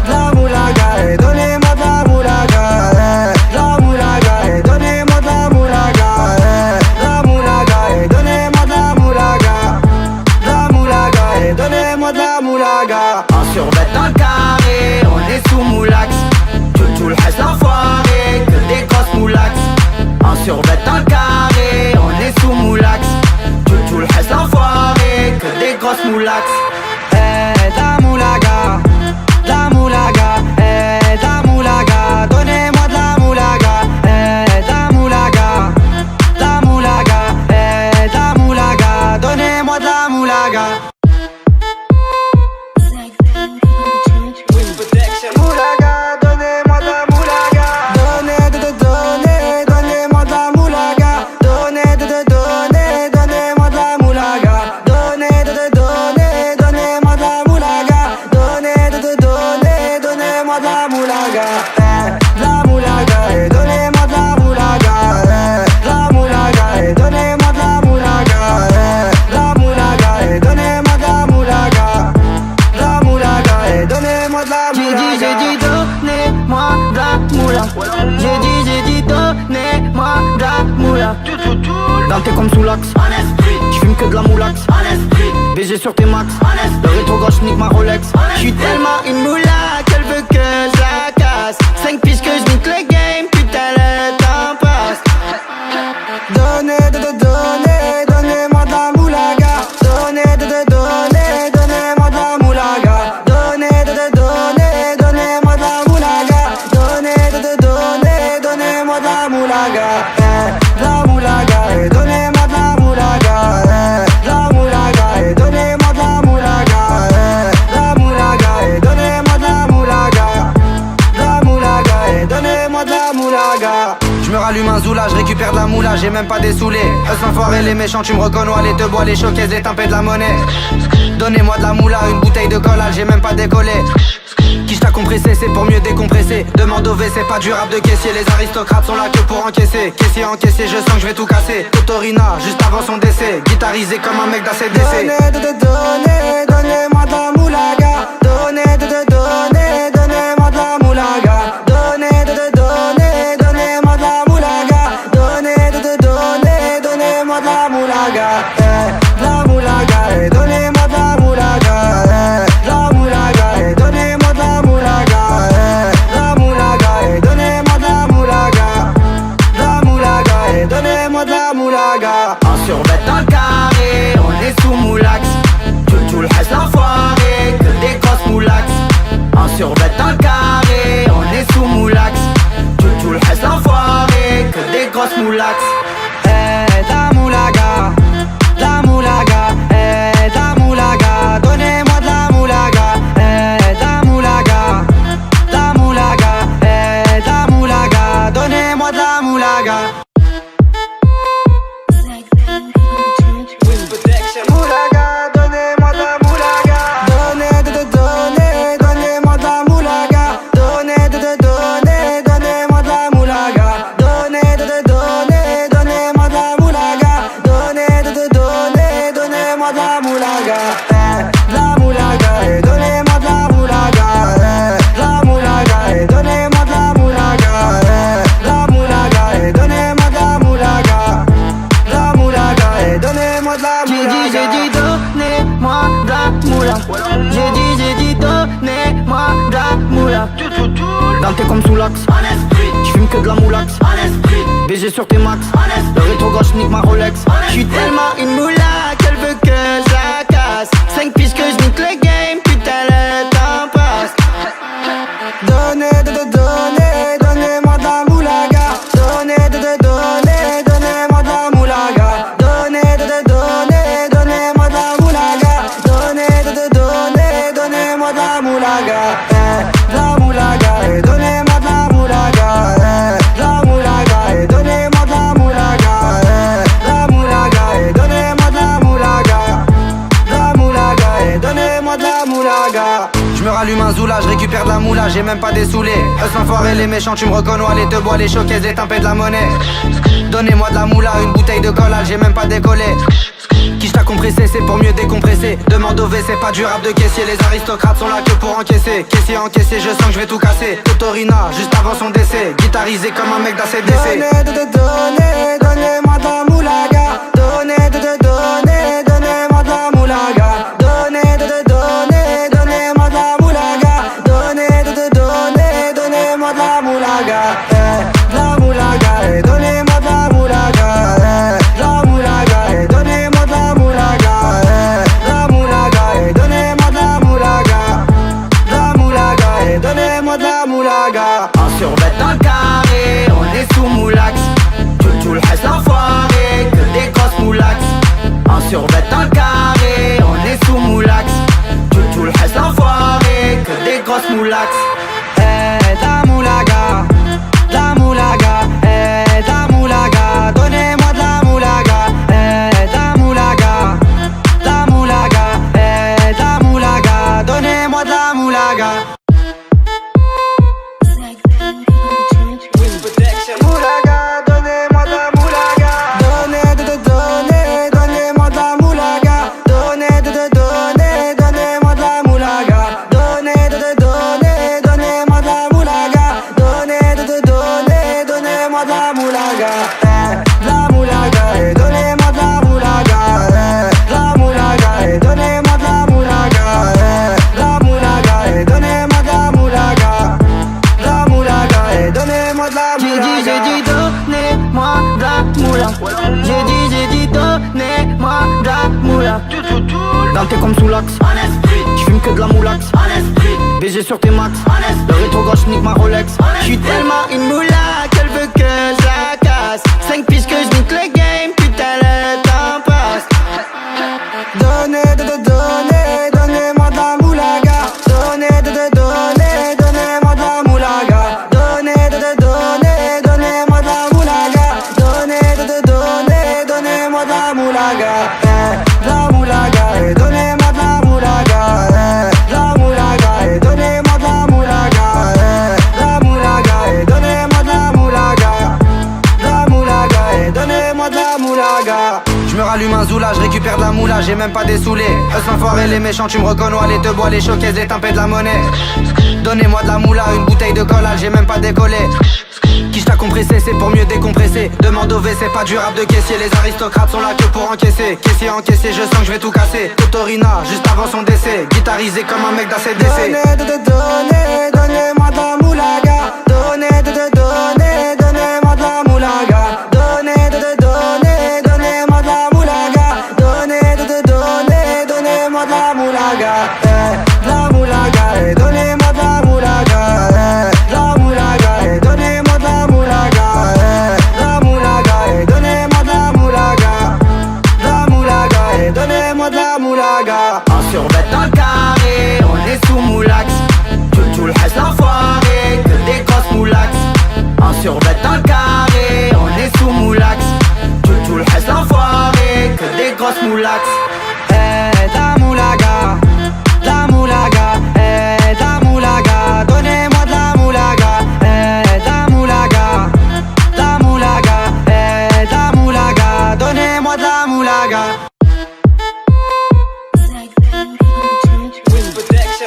De la moulaga. Donnez-moi de la moulaga. La moulaga. Donnez-moi de la moulaga. La moulaga. Donnez-moi de la moulaga. La moulaga. Donnez-moi de la moulaga. En survêt dans le carré, on est sous moulax. Tout le reste l'enfoiré, que des grosses moulax. En survêt dans le carré, on est sous moulax. Tout le reste l'enfoiré, que des grosses moulax. La moulaga, la moulaga, la moulaga, donnez-moi de la moulaga, la moulaga, la moulaga, la moulaga, donnez-moi de la moulaga. Moulaga, donnez-moi de la moulaga. Donnez-moi de la moulaga. Donnez-moi de la moulaga. Donnez-moi de la moulaga. Donnez-moi de la moulaga. La moulaga, donnez-moi de la moulaga. La moulaga, donnez-moi de la moulaga. La moulaga, donnez-moi de la moulaga. La moulaga, donnez-moi de la moulaga. J'ai dit donnez-moi de la moula. J'ai dit donnez-moi de la moula. Dans tes comme sous l'axe. J'fume que de la moulax. BG sur tes max. Le rétro gauche nique ma Rolex. J'suis tellement une moula qu'elle veut que je la casse. 5 piges que je nique le game, putain le temps passe. Donnez-moi de la moulaga. Donnez-moi de la moulaga. Donnez-moi de la moulaga. Donnez-moi de la moulaga. La moulaga, donnez-moi de la moulaga. La moulaga, donnez-moi de la moulaga. La moulaga, donnez-moi de la moulaga. La moulaga, donnez-moi de la moulaga. Je me rallume un zoula, je récupère de la moula, j'ai même pas dessoulé. Eux sans foirer les méchants, tu me reconnais, les deux bois, les showcases, les tempêtes de la monnaie. Donnez-moi de la moula, une bouteille de collal, j'ai même pas décollé. Qui t'a compressé, c'est pour mieux décompresser. Demande au c'est pas du rap de caissier. Les aristocrates sont là que pour encaisser. Caissier encaissé, je sens que je vais tout casser. Totorina, juste avant son décès. Guitarisé comme un mec d'ACDC. Donnez-moi de la moulaga. Donnez-moi de la moulaga. Donnez-moi de la moulaga. Donnez-moi de la moulaga. La moulaga, donnez-moi de la moulaga. La moulaga, donnez-moi de la moulaga. La moulaga, donnez-moi de la moulaga. La moulaga, donnez-moi de la moulaga. En survêt dans le carré, on est sous moulax. Tout le reste Planté comme sous l'axe, j'fume que de la moulax, BG sur tes max, le rétro gauche nique ma Rolex. J'suis tellement une moula qu'elle veut que je la casse. 5 piges que j'nique le game, putain le temps passe. Donnez-moi de la moulaga. Donnez-moi de la moulaga. Donnez-moi de la moulaga. Donnez-moi de la moulaga. De la moulaga, donnez-moi de la moulaga. De la moulaga, donnez-moi de la moulaga. De la moulaga, donnez-moi de la moulaga. De la moulaga, donnez-moi de la moulaga. Je me rallume un zoula, je récupère de la moula, j'ai même pas des saoulés. Eux l'enfoiré, les méchants, tu me reconnais, les te bois, les showcases, les tempêtes de la monnaie. Donnez-moi de la moula, une bouteille de collage, j'ai même pas décollé. Quiche t'a compressé, c'est pour mieux décompresser. Demande au V, c'est pas du rap de caissier. Les aristocrates sont là que pour encaisser. Caissier encaissé, je sens que je vais tout casser. Totorina, juste avant son décès. Guitarisé comme un mec d'ACDC. Donnez-moi de la moulaga. Donnez-moi de la moulaga. Donnez-moi de la moulaga. Donnez-moi de la moulaga. De la moulaga, donnez-moi de la moulaga. De la moulaga, donnez-moi de la moulaga. De la moulaga, donnez-moi de la moulaga. De la moulaga, donnez-moi de la moulaga. En survêt dans le carré, on est sous moulax. Tout le reste l'enfoiré, que des grosses moulax. En survêt dans le carré, on est sous moulax. Tout le reste l'enfoiré, que des grosses moulax. La moulaga, la moulaga, la moulaga, donnez-moi de la moulaga, la moulaga, la moulaga, la moulaga, donnez-moi de la moulaga. Moulaga, donnez-moi de la moulaga. Donnez-moi de la moulaga. Donnez-moi de la moulaga. Donnez-moi de la moulaga. Donnez-moi de la moulaga. La moulaga, donnez-moi de la moulaga. La moulaga, donnez-moi de la moulaga. La moulaga, donnez-moi de la moulaga. La moulaga, donnez-moi de la J'ai dit donnez-moi de la moula. J'ai dit donnez-moi de la moula. Planté comme sous l'axe, j'fume que de la moulax, BG sur tes max, le rétro gauche nique ma Rolex. J'suis tellement une moula qu'elle veut que je la casse. 5 piges que j'nique le game, putain le temps passe. Donnez-moi de la moulaga. Donnez-moi de la moulaga. Donnez-moi de la moulaga. Donnez-moi de la moulaga. La moulaga, donnez-moi de la moulaga. La moulaga, donnez-moi de la moulaga. La moulaga, donnez-moi de la moulaga. La moulaga, donnez-moi de la moulaga. Je me rallume un zoula, je récupère de la moula, j'ai même pas des saoulés. Eux l'enfoiré, les méchants, tu me reconnais, les te bois, les showcases, les tempêtes de la monnaie. Donnez-moi de la moula, une bouteille de collage, j'ai même pas décollé. Quiche t'a compressé, c'est pour mieux décompresser. Demande au V, c'est pas du rap de caissier. Les aristocrates sont là que pour encaisser. Caissier encaissé, je sens que je vais tout casser. Totorina, juste avant son décès. Guitarisé comme un mec d'ACDC. Donnez-moi de la moulaga. Donnez-moi de la moulaga. Donnez-moi de la moulaga. Donnez-moi de la moulaga. La moulaga, donnez-moi de la moulaga. La moulaga, donnez-moi de la moulaga. La moulaga, donnez-moi de la moulaga. La moulaga, donnez-moi de la moulaga. En survêt dans le carré, on est sous moulax. Tout le reste l'enfoiré, que des grosses moulax. En survêt dans le carré, on est sous moulax. Tout le reste l'enfoiré, que des grosses moulax. La moulaga, la moulaga, la moulaga, donnez-moi de la moulaga, la moulaga, la moulaga, la moulaga, donnez-moi de la moulaga.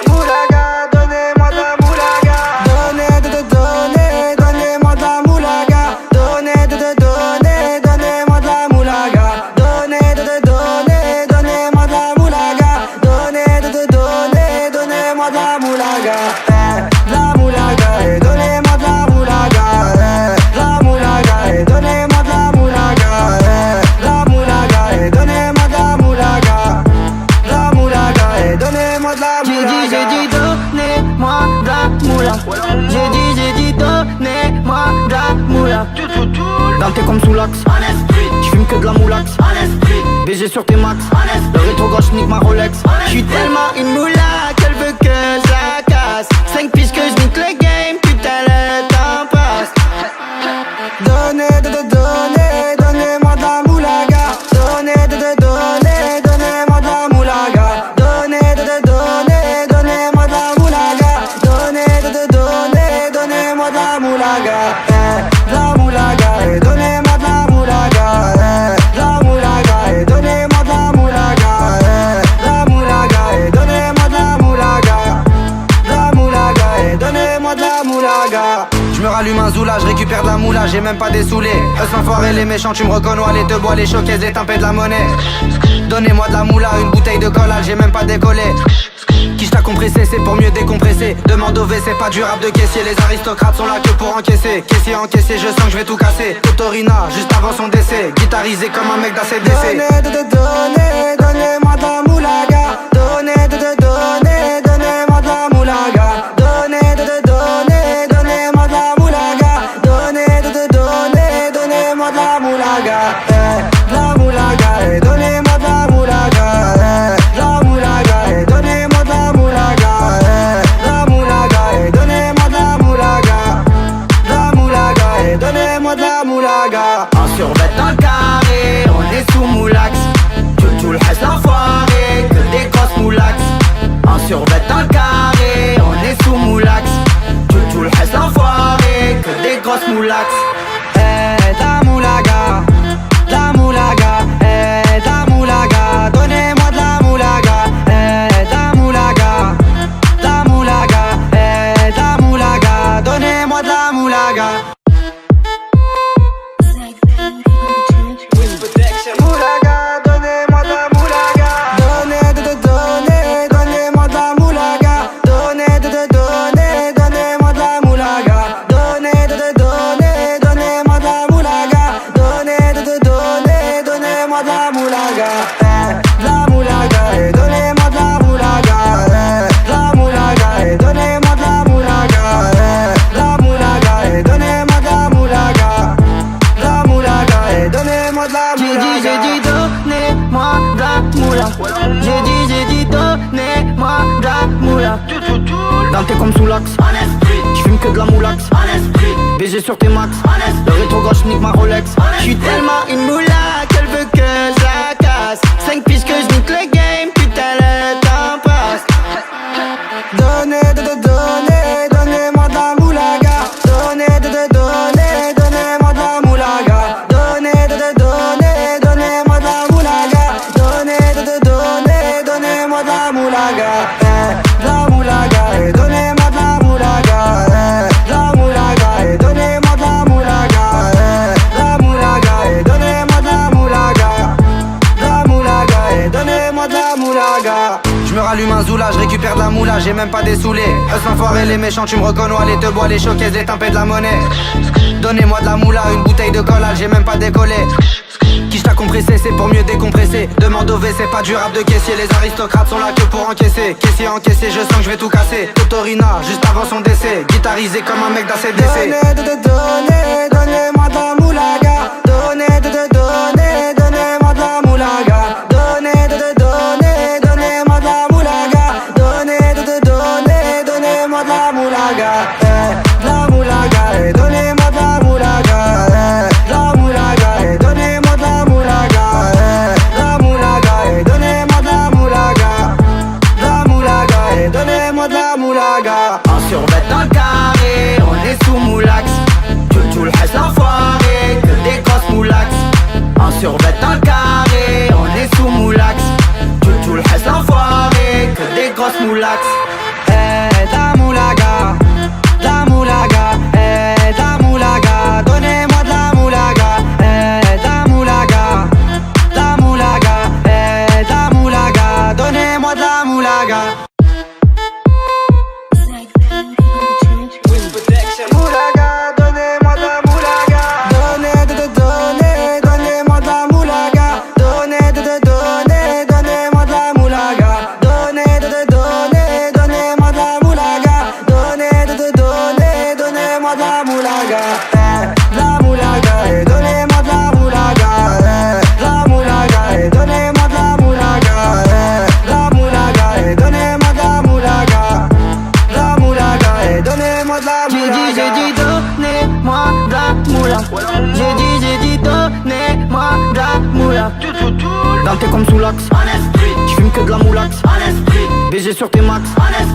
Moulaga, donnez-moi de la moulaga. Donnez-moi de la moulaga. Donnez-moi de la moulaga. Donnez-moi de la moulaga. Donnez-moi de la moulaga. La moulaga, donnez-moi J'ai dit donnez-moi de la moula. J'ai dit donnez-moi de la moula. Dans tes comme sous l'axe, j'fume que de la moulax. BG sur tes max, le rétro gauche nique ma Rolex. J'suis tellement une moula qu'elle veut que je la casse. 5 piges que je nique le game, putain le temps passe. Donnez-moi de la moulaga. Donnez-moi de la moulaga. Donnez-moi de la moulaga. Donnez-moi de la moulaga. De la moulaga. Donnez-moi de la moulaga. De la moulaga. Donnez-moi de la moulaga. De la moulaga. Donnez-moi de la moulaga. De la moulaga. Donnez-moi de la moulaga. Je me rallume un zoula, je récupère de la moula, j'ai même pas dessoulé. Eux l'enfoiré, les méchants, tu me reconnais, les te bois, les showcases, les tempêtes de la monnaie. Donnez-moi de la moula, une bouteille de collal, j'ai même pas décollé. Qui t'a compressé, c'est pour mieux décompresser. Demande au WC, pas du rap de caissier. Les aristocrates sont là que pour encaisser. Caissier encaissé, je sens que je vais tout casser. Totorina, juste avant son décès. Guitarisé comme un mec d'ACDC. Donnez-moi de la moulaga. Donnez-moi de la moulaga. Donnez-moi de la moulaga. Donnez-moi de la moulaga. De la moulaga. Donnez-moi de la moulaga. De la moulaga. Donnez-moi de la moulaga. De la moulaga. Donnez-moi de la moulaga. De la moulaga. Donnez-moi de la moulaga. En survêt dans le carré, on est sous moulax. Tout le reste l'enfoiré, que des grosses moulax. En survêt dans le carré, on est sous moulax. Tout le reste l'enfoiré, que des grosses moulax. La moulaga, la moulaga, la moulaga, donnez-moi de la moulaga, la moulaga, la moulaga, la moulaga, donnez-moi de la moulaga. Moulaga, donnez-moi de la moulaga. Donnez-moi de la moulaga. Donnez-moi de la moulaga. Donnez-moi de la moulaga. Donnez-moi de la moulaga. De la moulaga, donnez-moi de la moulaga. De la moulaga, donnez-moi de la moulaga. De la moulaga, donnez-moi de la moulaga. De la moulaga, donnez-moi de la moulaga. J'ai dit donnez-moi de la moula. J'ai dit donnez-moi de la moula. Dans tes comme sous l'axe, j'fume que de la moulax. BG sur tes max, le rétro gauche nique ma Rolex. J'suis tellement une moula qu'elle veut que je la casse. 5 piges que je nique le game, putain le temps passe. Donnez-moi de la moulaga. Donnez-moi de la moulaga. Donnez-moi de la moulaga. Donnez-moi de la moulaga. De la moulaga, donnez-moi de la moulaga. De la moulaga, donnez-moi de la moulaga. De la moulaga, donnez-moi de la moulaga. De la moulaga, donnez-moi de la moulaga. Je me rallume un zoula, je récupère de la moula, j'ai même pas dessoulé. Eux l'enfoiré, les méchants, tu me reconnais, les te bois, les showcases, les tempêtes de la monnaie. Donnez-moi de la moula, une bouteille de collal, j'ai même pas décollé. Qui t'a compressé, c'est pour mieux décompresser. Demande au WC, pas du rap de caissier. Les aristocrates sont là que pour encaisser. Caissier encaissé, je sens que je vais tout casser. Totorina, juste avant son décès. Guitarisé comme un mec d'ACDC. Donnez-moi de la moulaga. Donnez-moi de la moulaga. Donnez-moi de la moulaga. Donnez-moi de la moulaga. De la moulaga, donnez-moi de la moulaga. De la moulaga, donnez-moi de la moulaga. De la moulaga, donnez-moi de la moulaga. De la moulaga, donnez-moi de la moulaga. En survêt dans le carré, on est sous moulax. Tout le reste l'enfoiré, que des grosses moulax. En survêt dans le carré, on est sous moulax. Tout le reste l'enfoiré, que des grosses moulax. La moulaga, la moulaga, la moulaga, donnez-moi de la moulaga, la moulaga, la moulaga, la moulaga, donnez-moi de la moulaga. Moulaga, donnez-moi de la moulaga. Donnez-moi de la moulaga. Donnez-moi de la moulaga. Donnez-moi de la moulaga. Planté comme sous l'axe, j'fume que de la moulax, BG sur tes max,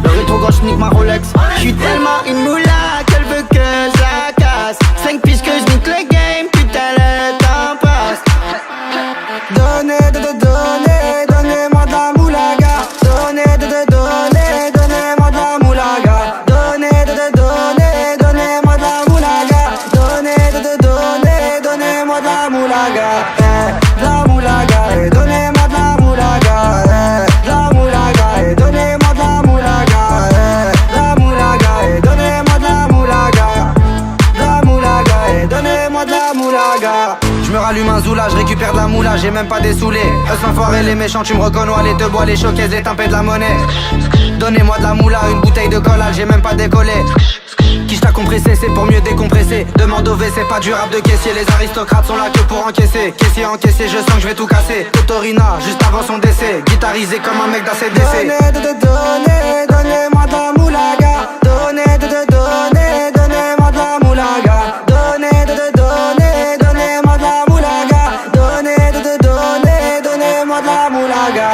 le rétro gauche nique ma Rolex. J'suis tellement une moula qu'elle veut que je la casse. 5 piges que je nique le game, putain le temps passe. Donnez-moi de la moulaga. Donnez-moi de la moulaga. Donnez-moi de la moulaga. Donnez-moi de la moulaga. De la moulaga, et donnez-moi de la moulaga. De la moulaga, et donnez-moi de la moulaga. De la moulaga, et donnez-moi de la moulaga. De la moulaga, et donnez-moi de la moulaga. Je me rallume un zoula, je récupère de la moula, j'ai même pas des saoulés. Eux l'enfoiré, les méchants, tu me reconnais, les te bois, les showcases, les tempêtes de la monnaie. Donnez-moi de la moula, une bouteille de collage, j'ai même pas décollé. Quiche t'a compressé, c'est pour mieux décompresser. Demande au V, c'est pas du rap de caissier. Les aristocrates sont là que pour encaisser. Caissier encaissé, je sens que je vais tout casser. Totorina, juste avant son décès. Guitarisé comme un mec d'ACDC. Donnez-moi de la moulaga. Donnez-moi de la moulaga. Donnez-moi de la moulaga. Donnez-moi de la moulaga.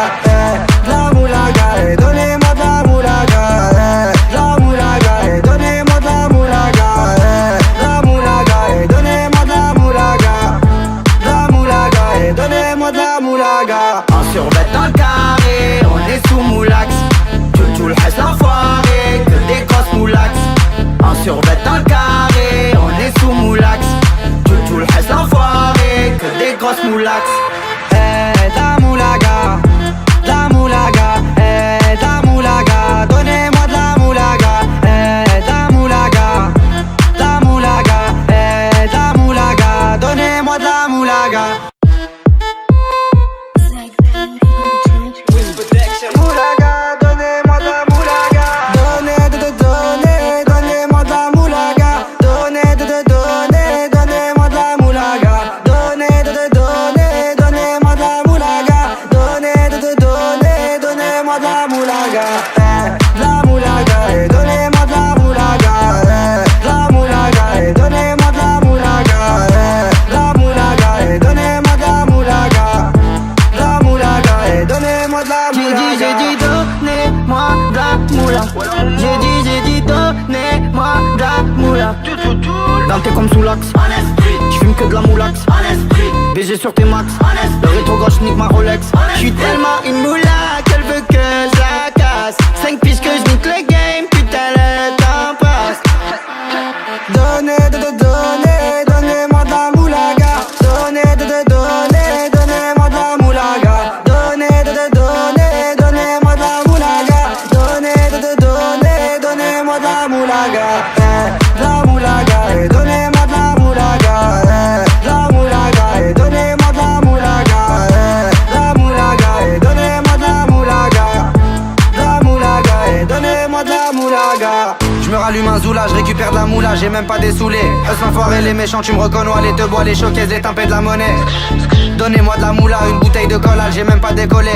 De la moulaga, et donnez-moi de la moulaga. De la moulaga, et donnez-moi de la moulaga. De la moulaga, et donnez-moi de la moulaga. De la moulaga, et donnez-moi de la moulaga. En survêt dans le carré, on est sous moulax. Tout le reste l'enfoiré, que des grosses moulax. En survêt dans le carré, on est sous moulax. Tout le reste l'enfoiré, que des grosses moulax. La moulaga, la moulaga, la moulaga, donnez-moi de la moulaga, la moulaga, la moulaga, la moulaga, donnez-moi de la moulaga. Moulaga, donnez-moi de la moulaga. Donnez-moi de la moulaga. Donnez-moi de la moulaga. Donnez-moi de la moulaga. Donnez-moi de la moulaga. La moulaga, et donnez-moi de la moulaga. La moulaga, et donnez-moi de la moulaga. La moulaga, et donnez-moi de la moulaga. La moulaga, et donnez-moi de la moulaga. J'ai dit donnez-moi de la moula. J'ai dit donnez-moi de la moula. Planté comme sous l'axe, j'fume que de la moulax, BG sur tes max, le rétro gauche nique ma Rolex. J'suis tellement une moula qu'elle veut que je la casse. 5 piges que je nique le game, putain le temps passe. Donnez-moi de la moulaga. Donnez-moi de la moulaga. Donnez-moi de la moulaga. Donnez-moi de la moulaga. La moulaga, et donnez-moi de la moulaga. La moulaga, et donnez-moi de la moulaga. La moulaga, et donnez-moi de la moulaga. La moulaga, et donnez-moi de la moulaga. Je me rallume un zoula, je récupère de la moula, j'ai même pas des saoulés. Eux l'enfoiré, les méchants, tu me reconnais, les te bois, les showcases, les tempêtes de la monnaie. Donnez-moi de la moula, une bouteille de collage, j'ai même pas décollé.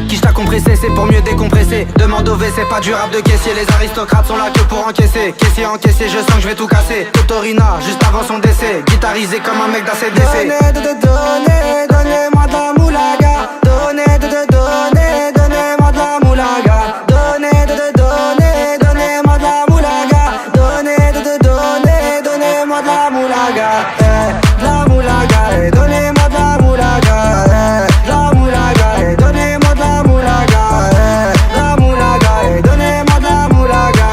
Quiche t'a compressé, c'est pour mieux décompresser. Demande au V, c'est pas du rap de caissier. Les aristocrates sont là que pour encaisser. Caissier encaissé, je sens que je vais tout casser. Totorina, juste avant son décès. Guitarisé comme un mec d'ACDC. Donnez-moi de la moulaga. Donnez-moi de la moulaga. Donnez-moi de la moulaga. Donnez-moi de la moulaga. De la moulaga, et donnez-moi de la moulaga. De la moulaga, et donnez-moi de la moulaga. De la moulaga, et donnez-moi de la moulaga.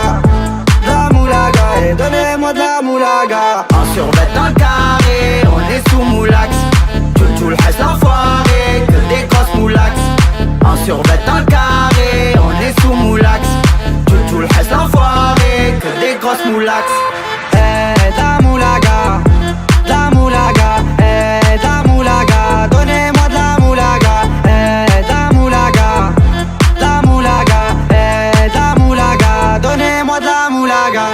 De la moulaga, et donnez-moi de la moulaga. En survêt dans le carré, on est sous moulax. Tout le reste l'enfoiré, que des grosses moulax. En survêt dans le carré, on est sous moulax. Tout le reste l'enfoiré, que des grosses moulax. La moulaga, la moulaga, la moulaga, donnez-moi de la moulaga, la moulaga, la moulaga, la moulaga, donnez-moi de la moulaga.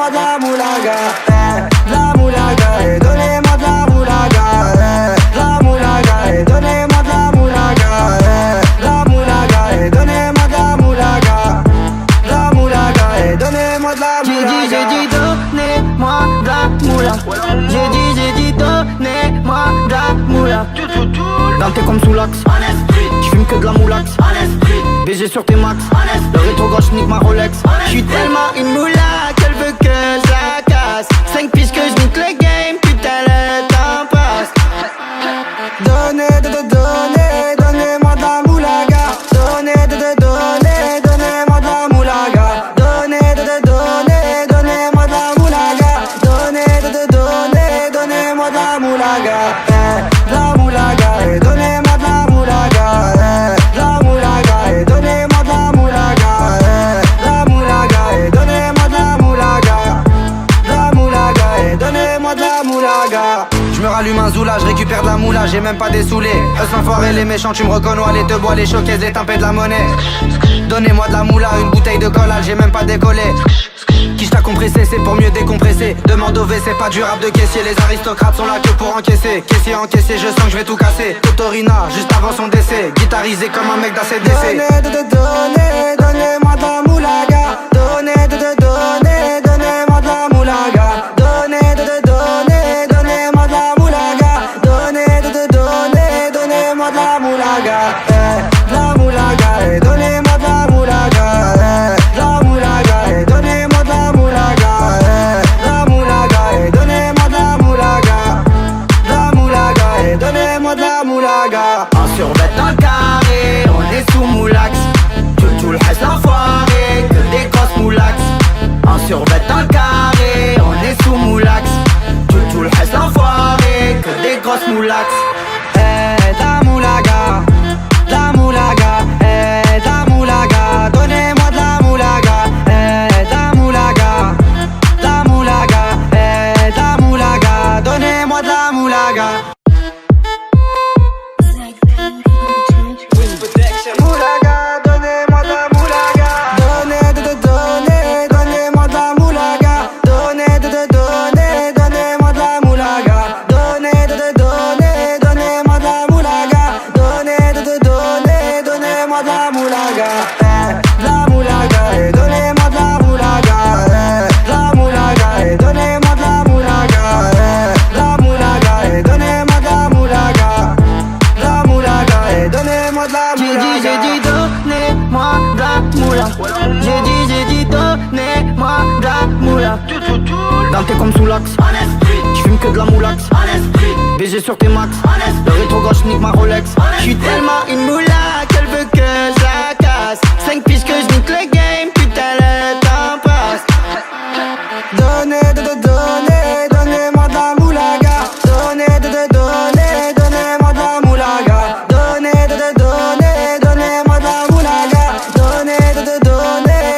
donnez-moi de la moulaga, de la moulaga, et donnez-moi de la moulaga, de la moulaga, et donnez-moi de la moulaga, de la moulaga, et donnez-moi de la moulaga, de la moulaga, et donnez-moi de la moulaga. J'ai dit donnez-moi de la moula. J'ai dit donnez-moi de la moula. Dans tes comme sous l'axe, j'fume que de la moulax. BG sur tes max, le rétro gauche nique ma Rolex. J'suis tellement une moula qu'elle veut que je la casse. 5 piges que j'nique le game, putain le temps passe. Donnez-moi de la moulaga. Donnez-moi de la moulaga. Donnez-moi de la moulaga. Donnez-moi de la moulaga. De la moulaga, et donnez-moi de la moulaga. De la moulaga, et donnez-moi de la moulaga. De la moulaga, et donnez-moi de la moulaga. De la moulaga, et donnez-moi de la moulaga. Je me rallume un zoula, je récupère de la moula, j'ai même pas dessoulé. Eux l'enfoiré, les méchants, tu me reconnais, les te bois, les showcases, les tempêtes de la monnaie. Donnez-moi de la moula, une bouteille de collage, j'ai même pas décollé. Quiche t'a compressé, c'est pour mieux décompresser. Demande au V, c'est pas du rap de caissier. Les aristocrates sont là que pour encaisser. Caissier encaissé, je sens que je vais tout casser. Totorina, juste avant son décès. Guitarisé comme un mec d'ACDC. Donnez-moi de la moulaga. Donnez-moi de la moulaga. Donnez-moi de la moulaga. Donnez-moi de la moulaga. De la moulaga, et donnez-moi de la moulaga. De la moulaga, et donnez-moi de la moulaga. De la moulaga, et donnez-moi de la moulaga. De la moulaga, et donnez-moi de la moulaga. En survêt un carré, on est sous moulax. Tout le reste l'enfoiré, que des grosses moulax. En survêt un carré, on est sous moulax. Tout le reste l'enfoiré, que des grosses moulax. La moulaga, la moulaga, la moulaga, donnez-moi de la moulaga, la moulaga, la moulaga, la moulaga, donnez-moi de la moulaga. Moulaga, donnez-moi de la moulaga. Donnez-moi de la moulaga. Donnez-moi de la moulaga. Donnez-moi de la moulaga. Donnez-moi de la moulaga. La moulaga, et donnez-moi de la moulaga. La moulaga, et donnez-moi de la moulaga. La moulaga, et donnez-moi de la moulaga. La moulaga, et donnez-moi de la moulaga. J'ai dit donnez-moi de la moula. J'ai dit donnez-moi de la moula. Dans tes comme sous l'axe, j'fume que de la moulax. BG sur tes max, le rétro gauche nique ma Rolex. J'suis tellement une moula qu'elle veut que je la casse. 5 piges que j'nique le game, putain le temps passe. Donnez-moi de la moulaga. Donnez-moi de la moulaga. Donnez-moi de la moulaga.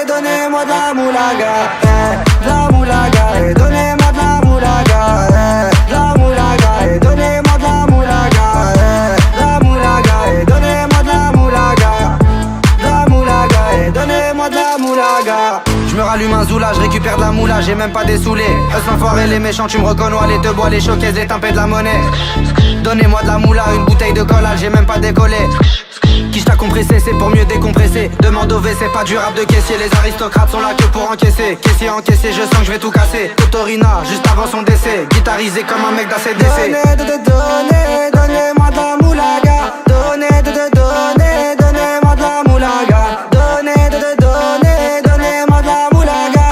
Donnez-moi de la moulaga. La moulaga, et donnez-moi de la moulaga. La moulaga, et donnez-moi de la moulaga. La moulaga, et donnez-moi de la moulaga. La moulaga, et donnez-moi de la moulaga. Je me rallume un zoula, je récupère de la moula, j'ai même pas dessoulé. Eux l'enfoiré, les méchants, tu me reconnais, les te bois, les showcases, les tempêtes de la monnaie. Donnez-moi de la moula, une bouteille de collage, j'ai même pas décollé. Quiche t'a compressé, c'est pour mieux décompresser. Demande au V, c'est pas du rap de caissier. Les aristocrates sont là que pour encaisser. Caissier encaissé, je sens que je vais tout casser. Totorina, juste avant son décès. Guitarisé comme un mec d'ACDC. Donnez-moi de la moulaga. Donnez-moi de la moulaga. Donnez-moi de la moulaga.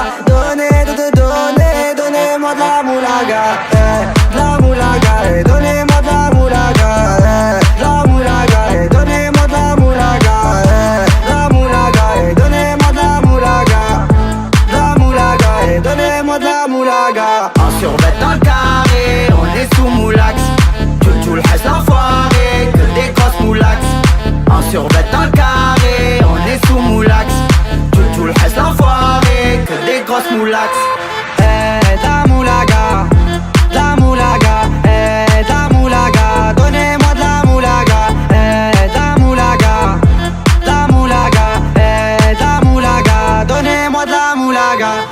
Donnez-moi de la moulaga. La moulaga, et donnez-moi de la moulaga. La moulaga, et donnez-moi de la moulaga. La moulaga, et donnez-moi de la moulaga. La moulaga, et donnez-moi de la moulaga. En survêt un carré, on est sous moulax. Tout le reste l'enfoiré, que des grosses moulax. En survêt un carré, on est sous moulax. Tout le reste l'enfoiré, que des grosses moulax.